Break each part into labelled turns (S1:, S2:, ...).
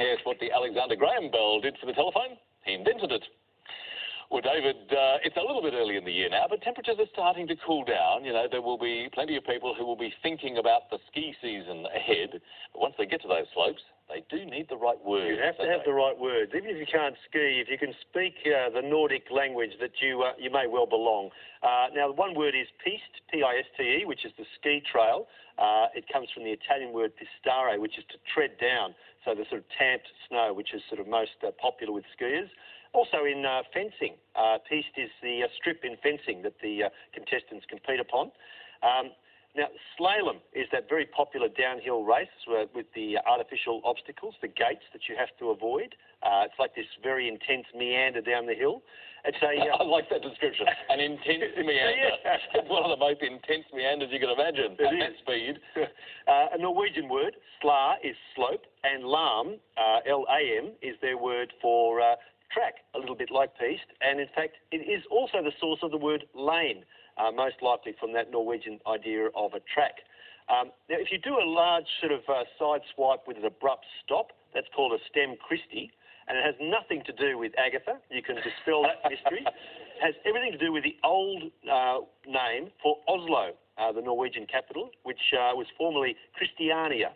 S1: Yes, what the Alexander Graham Bell did for the telephone, he invented it. Well, David, it's a little bit early in the year now, but temperatures are starting to cool down. You know, there will be plenty of people who will be thinking about the ski season ahead. But once they get to those slopes, they do need the right words.
S2: You have to have the right words. Even if you can't ski, if you can speak the Nordic language that you may well belong. Now, one word is piste, P-I-S-T-E, which is the ski trail. It comes from the Italian word pistare, which is to tread down. So the sort of tamped snow, which is sort of most popular with skiers. Also in fencing, piste is the strip in fencing that the contestants compete upon. Now, slalom is that very popular downhill race with the artificial obstacles, the gates that you have to avoid. It's like this very intense meander down the hill. It's a,
S1: I like that description, an intense meander. Yeah. It's one of the most intense meanders you can imagine at that speed.
S2: A Norwegian word, sla, is slope, and lam, L-A-M, is their word for track, a little bit like piste, and in fact it is also the source of the word lane, most likely from that Norwegian idea of a track. Now, if you do a large sort of side swipe with an abrupt stop, that's called a stem Christie, and it has nothing to do with Agatha. You can dispel that mystery. It has everything to do with the old name for Oslo, the Norwegian capital, which was formerly Christiania.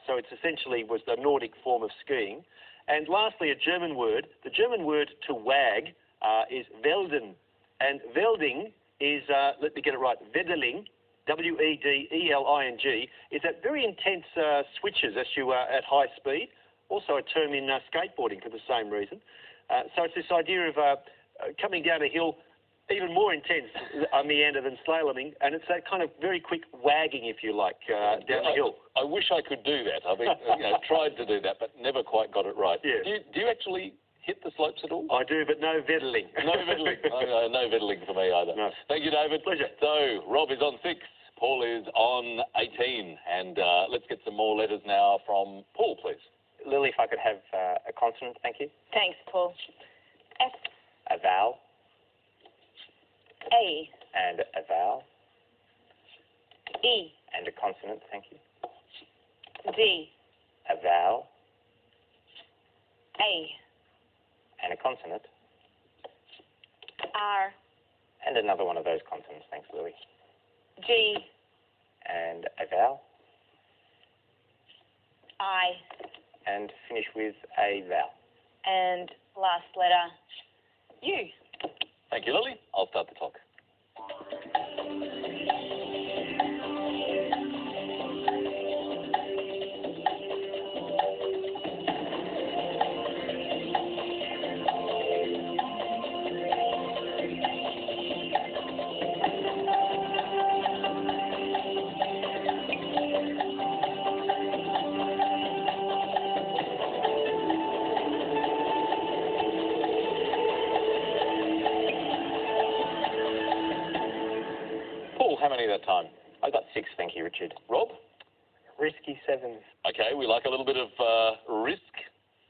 S2: So it's essentially was the Nordic form of skiing. And lastly, a German word. The German word to wag is velden. And velding is, let me get it right, vedeling, W-E-D-E-L-I-N-G, is that very intense switches as you are at high speed. Also a term in skateboarding for the same reason. So it's this idea of coming down a hill even more intense meander than slaloming, and it's that kind of very quick wagging, if you like, down the hill.
S1: I wish I could do that. I've been, tried to do that, but never quite got it right.
S2: Yeah.
S1: Do you actually hit the slopes at all?
S2: I do, but no veddling.
S1: No veddling. No veddling for me either.
S2: No.
S1: Thank you, David.
S2: Pleasure.
S1: So, Rob is on 6, Paul is on 18, and let's get some more letters now from Paul, please.
S3: Lily, if I could have a consonant, thank you.
S4: Thanks, Paul. F.
S3: A vowel.
S4: A.
S3: And a vowel.
S4: E.
S3: And a consonant, thank you.
S4: D.
S3: A vowel.
S4: A.
S3: And a consonant.
S4: R.
S3: And another one of those consonants, thanks, Lily.
S4: G.
S3: And a vowel.
S4: I.
S3: And finish with a vowel.
S4: And last letter, U.
S1: Thank you, Lily. I'll start the clock. How many that time?
S3: I got 6, thank you, Richard.
S1: Rob?
S3: Risky 7.
S1: Okay, we like a little bit of risk.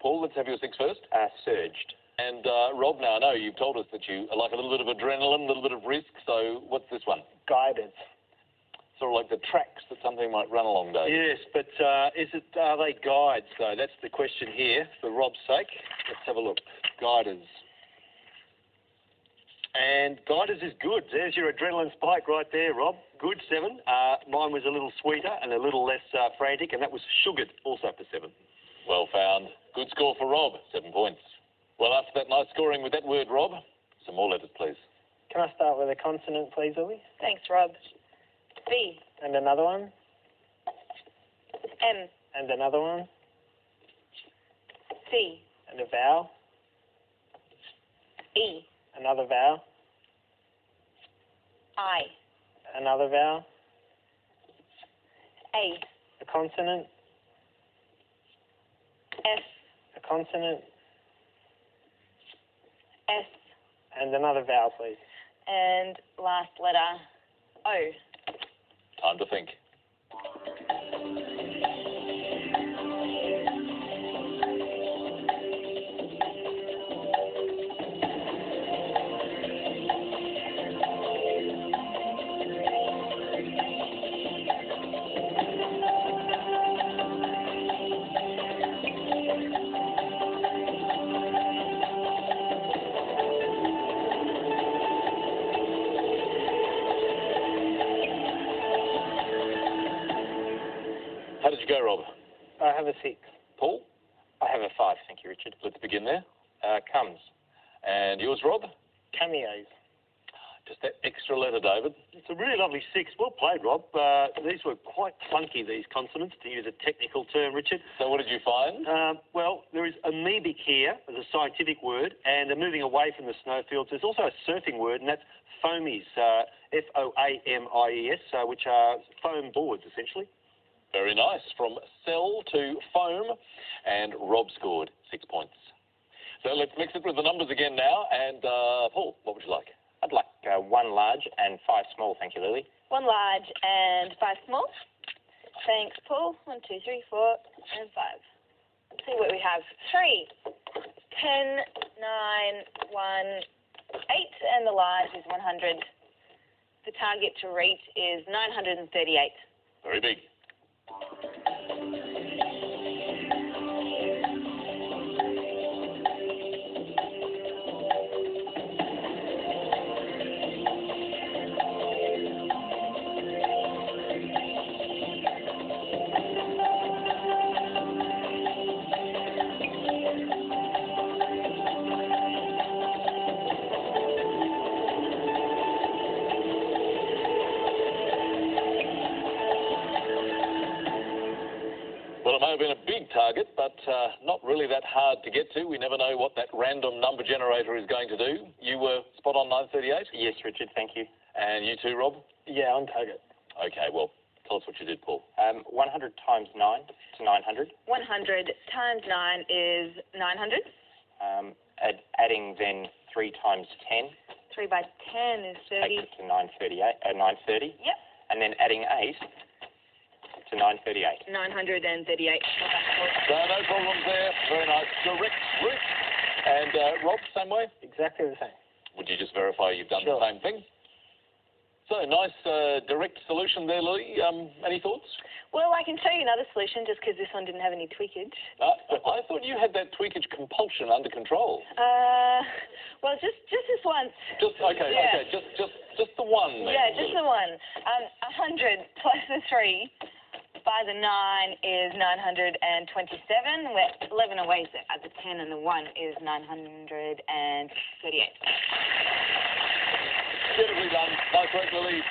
S1: Paul, let's have your 6 first.
S3: Surged.
S1: And Rob, now I know you've told us that you like a little bit of adrenaline, a little bit of risk, so what's this one?
S3: Guided.
S1: Sort of like the tracks that something might run along, Dave.
S2: Yes, but are they guides, though? That's the question here, for Rob's sake. Let's have a look. Guiders. And guiders is good. There's your adrenaline spike right there, Rob. Good, 7. Mine was a little sweeter and a little less frantic, and that was sugared, also for 7.
S1: Well found. Good score for Rob, 7 points. Well, after that nice scoring with that word, Rob, some more letters, please.
S3: Can I start with a consonant, please, Lily?
S4: Thanks, Rob. V.
S3: And another one?
S4: M.
S3: And another one?
S4: C.
S3: And a vowel?
S4: E.
S3: Another vowel?
S4: I.
S3: Another vowel?
S4: A.
S3: A consonant?
S4: F.
S3: A consonant?
S4: S.
S3: And another vowel, please.
S4: And last letter, O.
S1: Time to think. you go, Rob?
S3: I have a 6.
S1: Paul?
S5: I have a 5, thank you, Richard.
S1: Let's begin there.
S5: Comes.
S1: And yours, Rob?
S3: Cameos.
S1: Just that extra letter, David.
S2: It's a really lovely 6. Well played, Rob. These were quite funky, these consonants, to use a technical term, Richard.
S1: So what did you find?
S2: Well, there is amoebic here as a scientific word, and moving away from the snowfields, there's also a surfing word, and that's foamies, F-O-A-M-I-E-S, which are foam boards, essentially.
S1: Very nice. From cell to foam, and Rob scored 6 points. So let's mix it with the numbers again now, and Paul, what would you like?
S5: I'd like 1 large and 5 small, thank you, Lily.
S4: 1 large and 5 small. Thanks, Paul. 1, 2, 3, 4, and 5. Let's see what we have. 3, 10, 9, 1, 8, and the large is 100. The target to reach is 938.
S1: Very big. Well, it may have been a big target, but not really that hard to get to. We never know what that random number generator is going to do. You were spot on 938?
S5: Yes, Richard, thank you.
S1: And you too, Rob?
S3: Yeah, on target.
S1: Okay, well, tell us what you did, Paul.
S5: 100 times 9 to 900.
S4: 100 times 9 is 900.
S5: Adding then 3 times 10.
S4: 3 by 10 is 30.
S5: Takes it to 930.
S4: Yep.
S5: And then adding 8 to 938.
S4: 938.
S1: So no problems there. Very nice. Direct route. And Rob, same way?
S3: Exactly the same.
S1: Would you just verify you've done
S3: Sure.
S1: the same thing? So nice direct solution there, Lily. Any thoughts?
S4: Well, I can show you another solution just because this one didn't have any tweakage.
S1: I thought you had that tweakage compulsion under control.
S4: Well, just this once.
S1: Okay, just the one. Then,
S4: Yeah, just
S1: Lily.
S4: the one. 100 plus the 3 by the 9 is 927. Where 11 away, so at the 10 and the 1 is 938.
S1: Beautifully done. Nice work, Lily.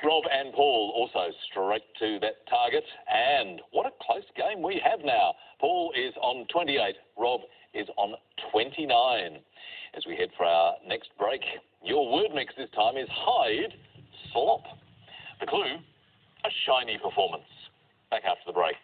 S1: Rob and Paul also straight to that target. And what a close game we have now. Paul is on 28. Rob is on 29. As we head for our next break, your word mix this time is hide, slop. The clue, a shiny performance. Back after the break.